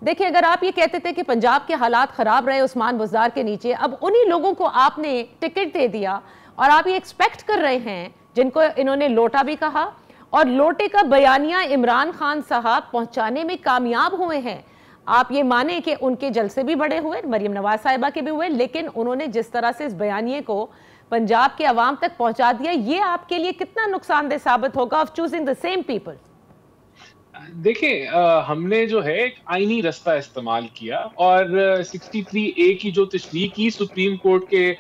देखिए, अगर आप ये कहते थे कि पंजाब के हालात खराब रहे उस्मान बुज़दार के नीचे, अब उन्हीं लोगों को आपने टिकट दे दिया और आप ये एक्सपेक्ट कर रहे हैं, जिनको इन्होंने लोटा भी कहा और लोटे का बयानिया इमरान खान साहब पहुंचाने में कामयाब हुए हैं। आप ये माने कि उनके जलसे भी बड़े हुए, मरियम नवाज साहिबा के भी हुए, लेकिन उन्होंने जिस तरह से इस बयानिए को पंजाब के अवाम तक पहुंचा दिया, ये आपके लिए कितना नुकसानदेह साबित होगा of choosing the same people? देखिए, हमने जो है एक आईनी रास्ता इस्तेमाल किया और 63A की जो तशरीह की सुप्रीम कोर्ट के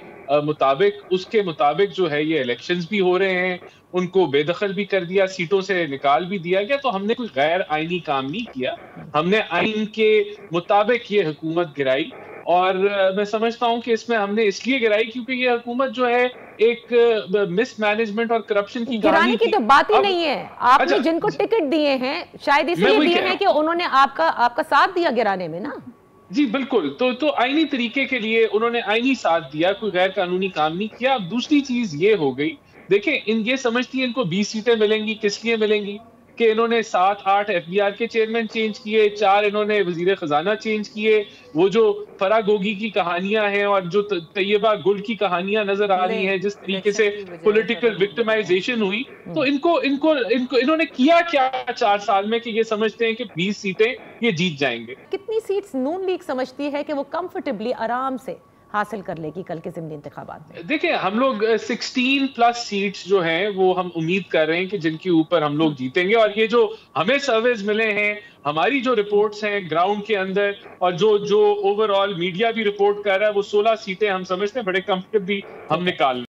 मुताबिक, उसके मुताबिक जो है ये इलेक्शंस भी हो रहे हैं, उनको बेदखल भी कर दिया, सीटों से निकाल भी दिया गया। तो हमने कोई गैर आईनी काम नहीं किया, हमने आइन के मुताबिक ये हुकूमत गिराई। और मैं समझता हूं कि इसमें हमने इसलिए गिराई क्योंकि ये हुकूमत जो है एक मिसमैनेजमेंट और करप्शन की कहानी गिराने की थी। तो बात ही अब नहीं है। आपने अच्छा, जिनको टिकट दिए हैं शायद मैं इसलिए वही दिए कह रहा हैं हूं। कि उन्होंने आपका आपका साथ दिया गिराने में ना। जी बिल्कुल, तो आईनी तरीके के लिए उन्होंने आईनी साथ दिया, कोई गैर कानूनी काम नहीं किया। अब दूसरी चीज ये हो गई, देखिए इन ये समझती है इनको 20 सीटें मिलेंगी, किस लिए मिलेंगी कि इन्होंने 7-8 एफबीआर के चेयरमैन चेंज किए, 4 इन्होंने वजीर खजाना चेंज किए। वो जो फराह गोगी की कहानियां हैं और जो तैयबा गुल की कहानियां नजर आ रही हैं, जिस तरीके इलेक्शन से की वजह पॉलिटिकल फराह होगी तो विक्टिमाइजेशन हुई, तो इनको इनको इनको इन्होंने किया क्या 4 साल में कि ये समझते हैं कि 20 सीटें ये जीत जाएंगे। कितनी सीट्स नून लीग समझती है कि वो कंफर्टेबली आराम से हासिल कर लेगी कल के ज़िमनी इंतखाबात में? देखिए, हम लोग 16 प्लस सीट्स जो हैं वो हम उम्मीद कर रहे हैं कि जिनके ऊपर हम लोग जीतेंगे। और ये जो हमें सर्वेज मिले हैं, हमारी जो रिपोर्ट्स हैं ग्राउंड के अंदर, और जो जो ओवरऑल मीडिया भी रिपोर्ट कर रहा है, वो 16 सीटें हम समझते हैं बड़े कंफर्टेबली हम ठीक है। निकाल